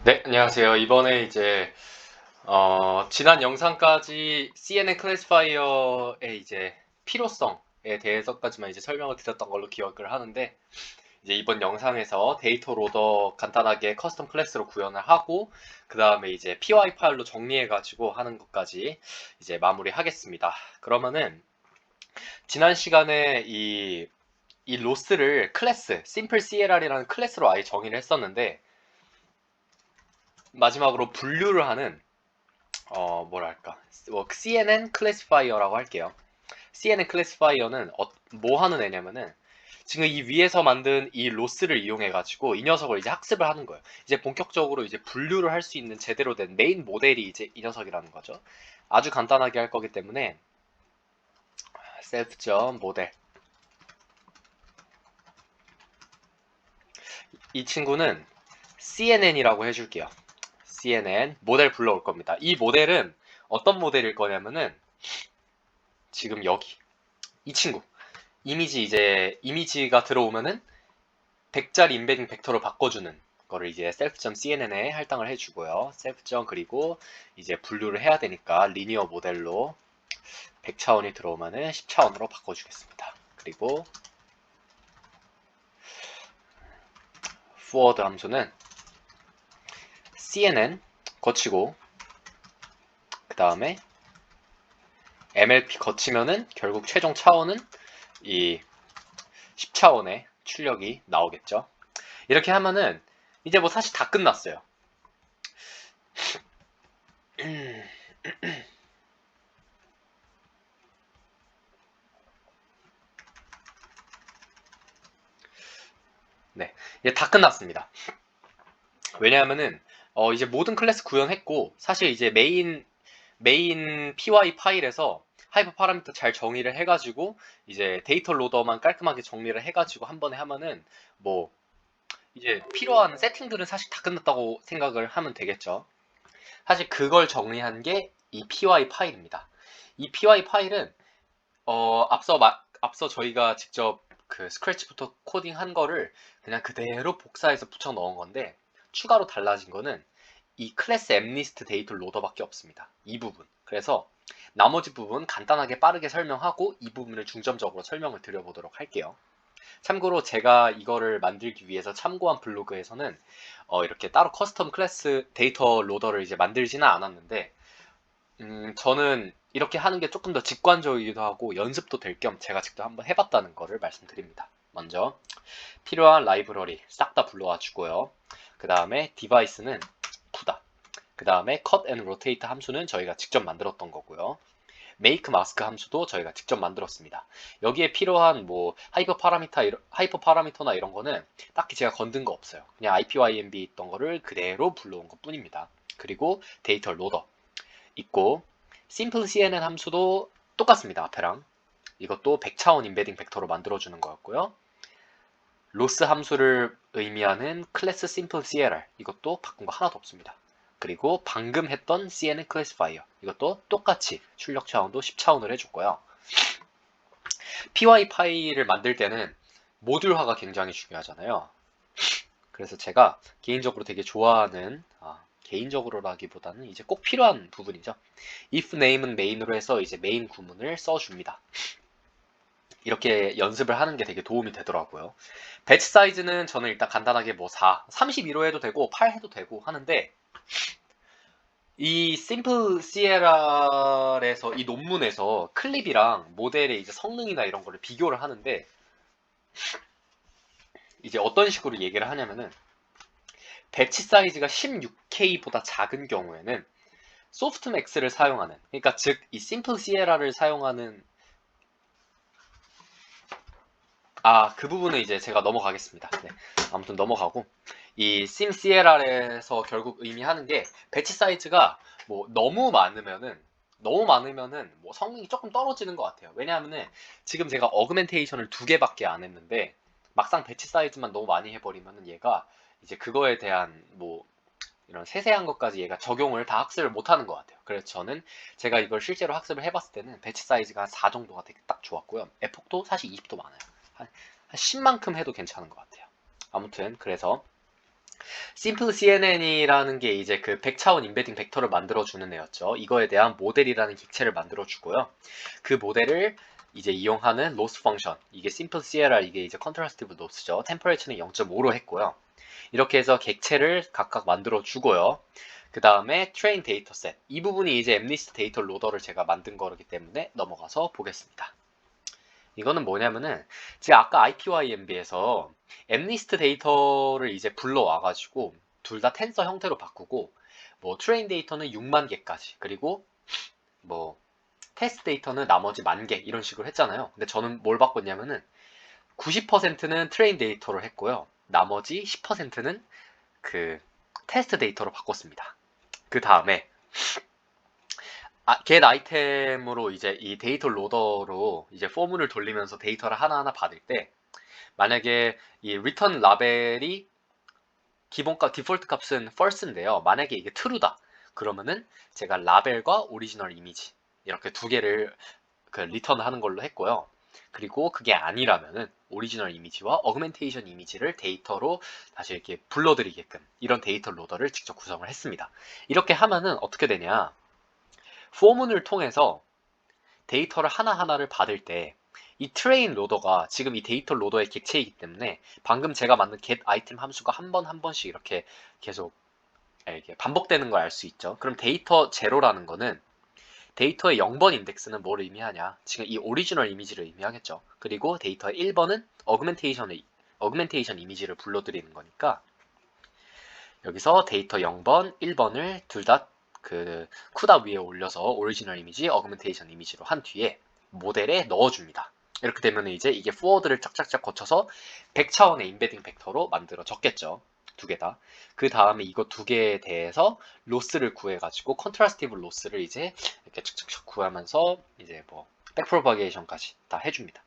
네, 안녕하세요. 이번에 이제 지난 영상까지 CNN 클래시파이어의 이제 필요성에 대해서까지만 이제 설명을 드렸던 걸로 기억을 하는데, 이제 이번 영상에서 데이터 로더 간단하게 커스텀 클래스로 구현을 하고 그 다음에 이제 PY 파일로 정리해가지고 하는 것까지 이제 마무리하겠습니다. 그러면은 지난 시간에 이 로스를 클래스, 심플 CLR이라는 클래스로 아예 정의를 했었는데, 마지막으로 분류를 하는 뭐랄까, CNN 클래시파이어라고 할게요. CNN 클래시파이어는 뭐 하는 애냐면은 지금 이 위에서 만든 이 로스를 이용해가지고 이 녀석을 이제 학습을 하는 거예요. 이제 본격적으로 이제 분류를 할 수 있는 제대로 된 메인 모델이 이제 이 녀석이라는 거죠. 아주 간단하게 할 거기 때문에 셀프 모델, 이 친구는 CNN이라고 해줄게요. CNN 모델 불러올 겁니다. 이 모델은 어떤 모델일 거냐면은 지금 여기 이 친구 이미지가 들어오면은 100자리 인베딩 벡터로 바꿔주는 거를 이제 self.cnn에 할당을 해주고요. self. 그리고 이제 분류를 해야 되니까 리니어 모델로 100차원이 들어오면은 10차원으로 바꿔주겠습니다. 그리고 forward 함수는 cnn 거치고 그 다음에 mlp 거치면은 결국 최종 차원은 이 10차원의 출력이 나오겠죠. 이렇게 하면은 이제 뭐 사실 다 끝났어요. 네, 이제 다 끝났습니다. 왜냐하면은 이제 모든 클래스 구현했고, 사실 이제 메인 py 파일에서 하이퍼 파라미터 잘 정의를 해가지고 이제 데이터 로더만 깔끔하게 정리를 해가지고 한 번에 하면은 뭐 이제 필요한 세팅들은 사실 다 끝났다고 생각을 하면 되겠죠. 사실 그걸 정리한 게 이 py 파일입니다. 이 py 파일은 앞서 저희가 직접 그 스크래치부터 코딩한 거를 그냥 그대로 복사해서 붙여 넣은 건데, 추가로 달라진 거는 이 클래스 엠리스트 데이터 로더밖에 없습니다. 이 부분. 그래서 나머지 부분 간단하게 빠르게 설명하고 이 부분을 중점적으로 설명을 드려보도록 할게요. 참고로 제가 이거를 만들기 위해서 참고한 블로그에서는 이렇게 따로 커스텀 클래스 데이터 로더를 이제 만들지는 않았는데, 저는 이렇게 하는 게 조금 더 직관적이기도 하고 연습도 될 겸 제가 직접 한번 해봤다는 거를 말씀드립니다. 먼저 필요한 라이브러리 싹 다 불러와 주고요. 그 다음에 디바이스는 쿠다. 그 다음에 cut and rotate 함수는 저희가 직접 만들었던 거고요. make mask 함수도 저희가 직접 만들었습니다. 여기에 필요한 뭐 하이퍼 파라미터나 이런 거는 딱히 제가 건든 거 없어요. 그냥 IPYNB 있던 거를 그대로 불러온 것 뿐입니다. 그리고 데이터 로더 있고, 심플 CNN 함수도 똑같습니다. 앞에랑. 이것도 100차원 인베딩 벡터로 만들어주는 거였고요. 로스 함수를 의미하는 클래스 심플 CLR, 이것도 바꾼 거 하나도 없습니다. 그리고 방금 했던 CNN 클래시파이어, 이것도 똑같이 출력 차원도 10차원을 해줬고요. PY 파일을 만들 때는 모듈화가 굉장히 중요하잖아요. 그래서 제가 개인적으로 되게 좋아하는, 개인적으로라기보다는 이제 꼭 필요한 부분이죠. if name은 main으로 해서 이제 메인 구문을 써줍니다. 이렇게 연습을 하는 게 되게 도움이 되더라고요. 배치 사이즈는 저는 일단 간단하게 뭐 32로 해도 되고 8 해도 되고 하는데, 이 심플 CLR에서 이 논문에서 클립이랑 모델의 이제 성능이나 이런 거를 비교를 하는데, 이제 어떤 식으로 얘기를 하냐면은 배치 사이즈가 16K보다 작은 경우에는 소프트맥스를 사용하는, 그러니까 즉 이 심플 CLR을 사용하는, 그 부분은 이제 제가 넘어가겠습니다. 네. 아무튼 넘어가고, 이 SimCLR에서 결국 의미하는 게 배치 사이즈가 뭐 너무 많으면은 뭐 성능이 조금 떨어지는 것 같아요. 왜냐하면은 지금 제가 어그멘테이션을 2개밖에 안 했는데 막상 배치 사이즈만 너무 많이 해버리면은 얘가 이제 그거에 대한 뭐 이런 세세한 것까지 얘가 적용을 다 학습을 못하는 것 같아요. 그래서 저는 제가 이걸 실제로 학습을 해봤을 때는 배치 사이즈가 한 4 정도가 되게 딱 좋았고요. 에폭도 사실 20도 많아요. 한 10만큼 해도 괜찮은 것 같아요. 아무튼 그래서 심플 CNN이라는 게 이제 그 100차원 인베딩 벡터를 만들어주는 애였죠. 이거에 대한 모델이라는 객체를 만들어주고요. 그 모델을 이제 이용하는 로스 펑션, 이게 심플 CLR, 이게 이제 컨트라스티브 로스죠. 템퍼레이처는 0.5로 했고요. 이렇게 해서 객체를 각각 만들어주고요. 그 다음에 트레인 데이터셋, 이 부분이 이제 엠리스트 데이터 로더를 제가 만든 거기 때문에 넘어가서 보겠습니다. 이거는 뭐냐면은 제가 아까 IPYMB에서 엠리스트 데이터를 이제 불러와가지고 둘 다 텐서 형태로 바꾸고 뭐 트레인 데이터는 6만 개까지, 그리고 뭐 테스트 데이터는 나머지 10,000개 이런 식으로 했잖아요. 근데 저는 뭘 바꿨냐면은 90%는 트레인 데이터로 했고요. 나머지 10%는 그 테스트 데이터로 바꿨습니다. 그 다음에 get 아이템으로 이제 이 데이터 로더로 이제 포문을 돌리면서 데이터를 하나하나 받을 때, 만약에 이 return 라벨이 기본값 디폴트 값은 false인데요. 만약에 이게 true다 그러면은 제가 라벨과 오리지널 이미지 이렇게 두 개를 그 리턴 하는 걸로 했고요. 그리고 그게 아니라면은 오리지널 이미지와 어그멘테이션 이미지를 데이터로 다시 이렇게 불러들이게끔 이런 데이터 로더를 직접 구성을 했습니다. 이렇게 하면은 어떻게 되냐, 포문을 통해서 데이터를 하나하나를 받을 때 이 트레인 로더가 지금 이 데이터 로더의 객체이기 때문에 방금 제가 만든 get 아이템 함수가 한 번 한 번씩 이렇게 계속 이렇게 반복되는 걸 알 수 있죠. 그럼 데이터 제로라는 거는 데이터의 0번 인덱스는 뭘 의미하냐? 지금 이 오리지널 이미지를 의미하겠죠. 그리고 데이터의 1번은 어그멘테이션 이미지를 불러들이는 거니까 여기서 데이터 0번, 1번을 둘 다 그 쿠다 위에 올려서 오리지널 이미지, 어그멘테이션 이미지로 한 뒤에 모델에 넣어줍니다. 이렇게 되면 이제 이게 포워드를 짝짝짝 거쳐서 100차원의 인베딩 벡터로 만들어졌겠죠. 두 개 다. 그 다음에 이거 두 개에 대해서 로스를 구해가지고 컨트라스티브 로스를 이제 이렇게 척척척 구하면서 이제 뭐 백프로파게이션까지 다 해줍니다.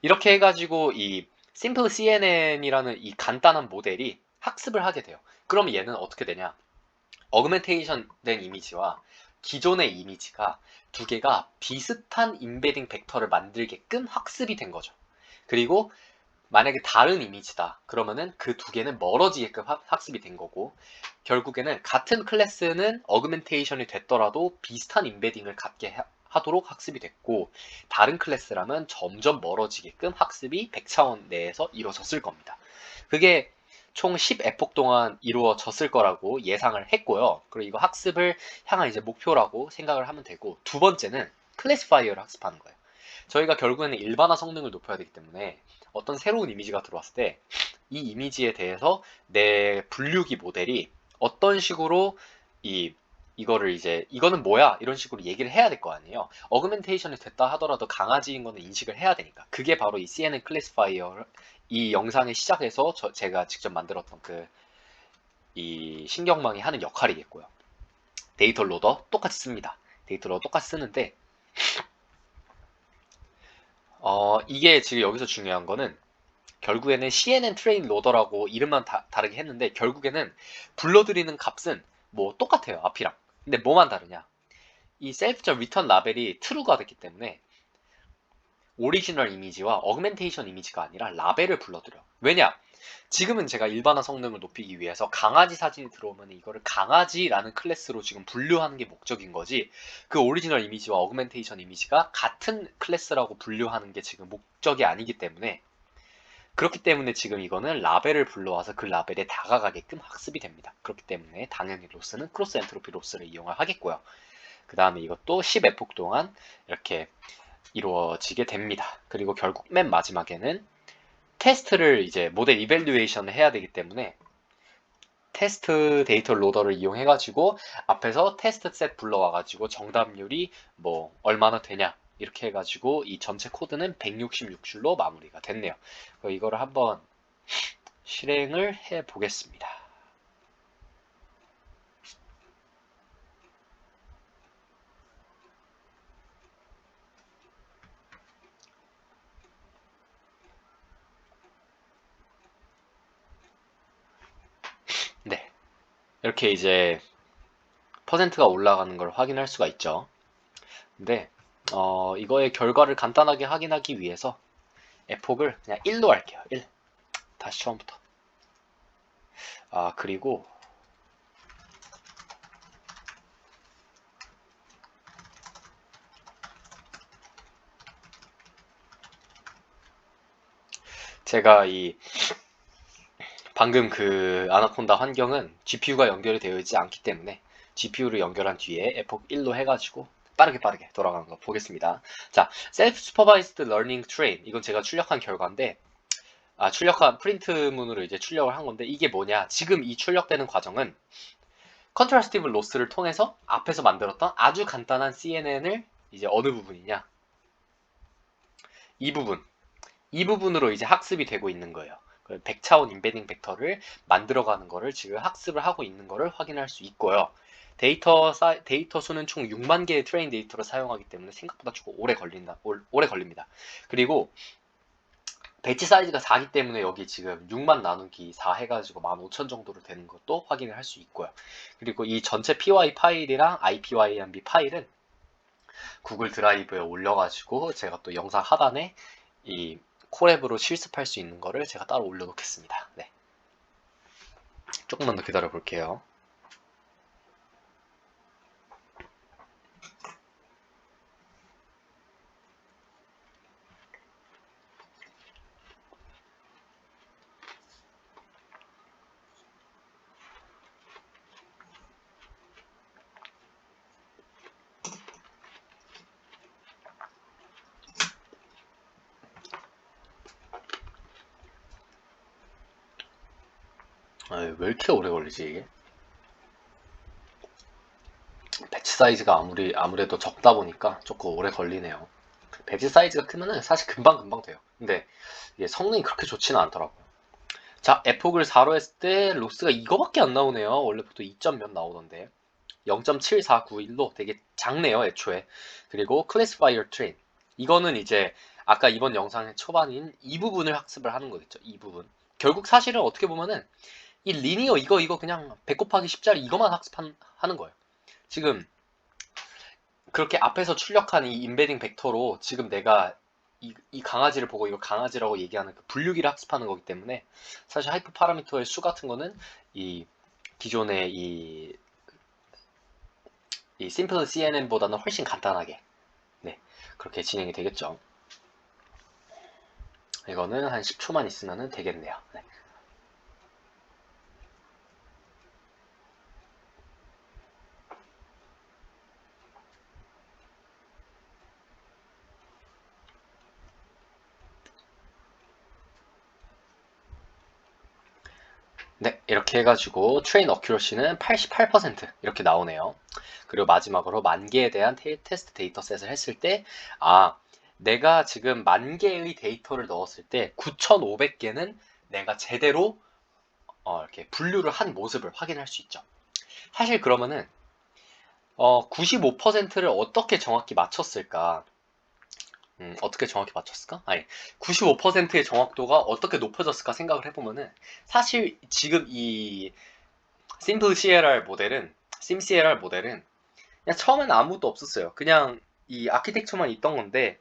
이렇게 해가지고 이 심플 CNN이라는 이 간단한 모델이 학습을 하게 돼요. 그럼 얘는 어떻게 되냐? 어그멘테이션 된 이미지와 기존의 이미지가 두 개가 비슷한 인베딩 벡터를 만들게끔 학습이 된 거죠. 그리고 만약에 다른 이미지다 그러면은 그 두 개는 멀어지게끔 학습이 된 거고, 결국에는 같은 클래스는 어그멘테이션이 됐더라도 비슷한 인베딩을 갖게 하도록 학습이 됐고, 다른 클래스라면 점점 멀어지게끔 학습이 100차원 내에서 이루어졌을 겁니다. 그게 총 10에폭 동안 이루어졌을 거라고 예상을 했고요. 그리고 이거 학습을 향한 이제 목표라고 생각을 하면 되고, 두 번째는 클래시파이어를 학습하는 거예요. 저희가 결국에는 일반화 성능을 높여야 되기 때문에 어떤 새로운 이미지가 들어왔을 때 이 이미지에 대해서 내 분류기 모델이 어떤 식으로 이거를 이제 이거는 뭐야 이런 식으로 얘기를 해야 될 거 아니에요. 어그멘테이션이 됐다 하더라도 강아지인 거는 인식을 해야 되니까, 그게 바로 이 CNN 클래시파이어, 이 영상의 시작에서 제가 직접 만들었던 그 이 신경망이 하는 역할이겠고요. 데이터 로더 똑같이 씁니다. 데이터 로더 똑같이 쓰는데 이게 지금 여기서 중요한 거는 결국에는 CNN 트레인 로더라고 이름만 다르게 했는데 결국에는 불러들이는 값은 뭐 똑같아요, 앞이랑. 근데 뭐만 다르냐, 이 셀프적 리턴 라벨이 true가 됐기 때문에 오리지널 이미지와 어그멘테이션 이미지가 아니라 라벨을 불러들여. 왜냐? 지금은 제가 일반화 성능을 높이기 위해서 강아지 사진이 들어오면 이거를 강아지라는 클래스로 지금 분류하는 게 목적인 거지, 그 오리지널 이미지와 어그멘테이션 이미지가 같은 클래스라고 분류하는 게 지금 목적이 아니기 때문에, 그렇기 때문에 지금 이거는 라벨을 불러와서 그 라벨에 다가가게끔 학습이 됩니다. 그렇기 때문에 당연히 로스는 크로스 엔트로피 로스를 이용을 하겠고요. 그 다음에 이것도 10에폭 동안 이렇게 이루어지게 됩니다. 그리고 결국 맨 마지막에는 테스트를 이제 모델 이밸류에이션을 해야 되기 때문에 테스트 데이터 로더를 이용해가지고 앞에서 테스트 셋 불러와가지고 정답률이 뭐 얼마나 되냐 이렇게 해가지고 이 전체 코드는 166줄로 마무리가 됐네요. 이거를 한번 실행을 해 보겠습니다. 네, 이렇게 이제 퍼센트가 올라가는 걸 확인할 수가 있죠. 근데 이거의 결과를 간단하게 확인하기 위해서 f폭을 그냥 1로 할게요. 1. 다시 처음부터. 그리고 제가 방금 그 아나콘다 환경은 GPU가 연결이 되어 있지 않기 때문에 GPU를 연결한 뒤에 에폭 1로 해가지고 빠르게 돌아가는 거 보겠습니다. 자, Self Supervised Learning Train. 이건 제가 출력한 결과인데, 출력한 프린트문으로 이제 출력을 한 건데, 이게 뭐냐. 지금 이 출력되는 과정은 컨트라스티브 로스를 통해서 앞에서 만들었던 아주 간단한 CNN을 이제 어느 부분이냐. 이 부분으로 이제 학습이 되고 있는 거예요. 100차원 임베딩 벡터를 만들어가는 거를 지금 학습을 하고 있는 거를 확인할 수 있고요. 데이터 수는 총 6만 개의 트레인 데이터를 사용하기 때문에 생각보다 조금 오래 걸립니다. 그리고 배치 사이즈가 4기 때문에 여기 지금 6만 나누기 4 해가지고 15,000 정도로 되는 것도 확인을 할 수 있고요. 그리고 이 전체 py 파일이랑 ipynb 파일은 구글 드라이브에 올려가지고 제가 또 영상 하단에 이 콜앱으로 실습할 수 있는 거를 제가 따로 올려놓겠습니다. 네. 조금만 더 기다려 볼게요. 왜 이렇게 오래 걸리지 이게? 배치 사이즈가 아무래도 적다 보니까 조금 오래 걸리네요. 배치 사이즈가 크면은 사실 금방 돼요. 근데 이게 성능이 그렇게 좋지는 않더라고요. 자, 에폭을 4로 했을 때 로스가 이거밖에 안 나오네요. 원래 보통 2점 몇 나오던데. 0.7491로 되게 작네요, 애초에. 그리고 클래시파이어 트레인. 이거는 이제 아까 이번 영상의 초반인 이 부분을 학습을 하는 거겠죠. 이 부분. 결국 사실은 어떻게 보면은 이 리니어 이거 그냥 100 곱하기 10짜리 이거만 학습하는 거예요. 지금 그렇게 앞에서 출력한 이 임베딩 벡터로 지금 내가 이 강아지를 보고 이걸 강아지라고 얘기하는 그 분류기를 학습하는 거기 때문에 사실 하이퍼 파라미터의 수 같은 거는 이 기존의 이 심플 CNN보다는 훨씬 간단하게 네, 그렇게 진행이 되겠죠. 이거는 한 10초만 있으면 되겠네요. 네. 네, 이렇게 해가지고 트레인 어큐러시는 88% 이렇게 나오네요. 그리고 마지막으로 만 개에 대한 테스트 데이터셋을 했을 때, 내가 지금 만 개의 데이터를 넣었을 때 9,500개는 내가 제대로 이렇게 분류를 한 모습을 확인할 수 있죠. 사실 그러면은 95%를 어떻게 정확히 맞췄을까? 어떻게 정확히 맞췄을까? 아니, 95%의 정확도가 어떻게 높아졌을까 생각을 해보면은 사실 지금 이 심플 CLR 모델은 심CLR 모델은 그냥 처음엔 아무것도 없었어요. 그냥 이 아키텍처만 있던 건데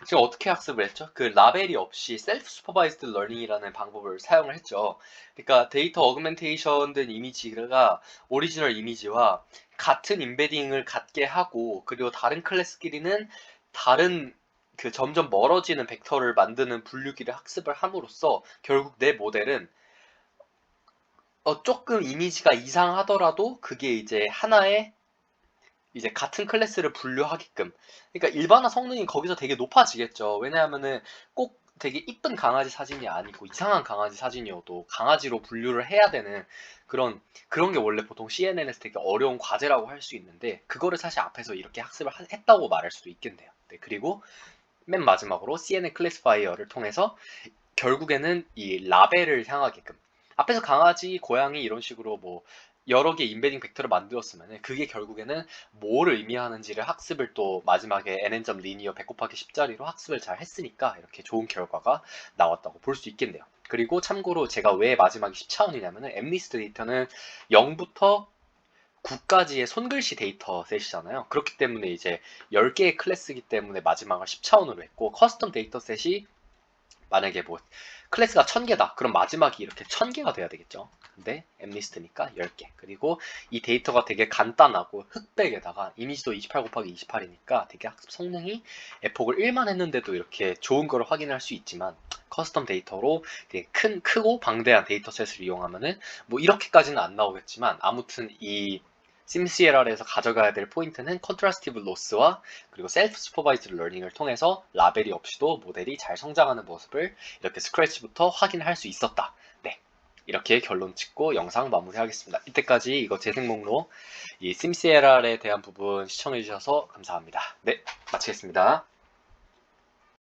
제가 어떻게 학습을 했죠? 그 라벨이 없이 셀프 슈퍼바이즈드 러닝이라는 방법을 사용을 했죠. 그러니까 데이터 어그멘테이션 된 이미지가 오리지널 이미지와 같은 임베딩을 갖게 하고 그리고 다른 클래스끼리는 다른 그 점점 멀어지는 벡터를 만드는 분류기를 학습을 함으로써 결국 내 모델은 조금 이미지가 이상하더라도 그게 이제 하나의 이제 같은 클래스를 분류하게끔. 그러니까 일반화 성능이 거기서 되게 높아지겠죠. 왜냐하면은 꼭 되게 이쁜 강아지 사진이 아니고 이상한 강아지 사진이어도 강아지로 분류를 해야 되는 그런 게 원래 보통 CNN에서 되게 어려운 과제라고 할 수 있는데 그거를 사실 앞에서 이렇게 학습을 했다고 말할 수도 있겠네요. 네, 그리고 맨 마지막으로 CNN 클래시파이어를 통해서 결국에는 이 라벨을 향하게끔 앞에서 강아지, 고양이 이런 식으로 뭐 여러 개 임베딩 벡터를 만들었으면 그게 결국에는 뭐를 의미하는지를 학습을 또 마지막에 nn.linear 100 곱하기 10짜리로 학습을 잘 했으니까 이렇게 좋은 결과가 나왔다고 볼 수 있겠네요. 그리고 참고로 제가 왜 마지막이 10차원이냐면은 엠리스트 데이터는 0부터 9까지의 손글씨 데이터셋이잖아요. 그렇기 때문에 이제 10개의 클래스이기 때문에 마지막을 10차원으로 했고 커스텀 데이터셋이 만약에 뭐 클래스가 1000개다. 그럼 마지막이 이렇게 1000개가 돼야 되겠죠. 근데 엠리스트니까 10개. 그리고 이 데이터가 되게 간단하고 흑백에다가 이미지도 28 곱하기 28이니까 되게 학습 성능이 에폭을 1만 했는데도 이렇게 좋은 걸 확인할 수 있지만 커스텀 데이터로 되게 크고 방대한 데이터셋을 이용하면은 뭐 이렇게까지는 안 나오겠지만 아무튼 이 심CLR에서 가져가야 될 포인트는 컨트라스티브 로스와 그리고 셀프 슈퍼바이즈드 러닝을 통해서 라벨이 없이도 모델이 잘 성장하는 모습을 이렇게 스크래치부터 확인할 수 있었다. 네, 이렇게 결론 짓고 영상 마무리하겠습니다. 이때까지 이거 재생 목록 이 심CLR에 대한 부분 시청해 주셔서 감사합니다. 네, 마치겠습니다.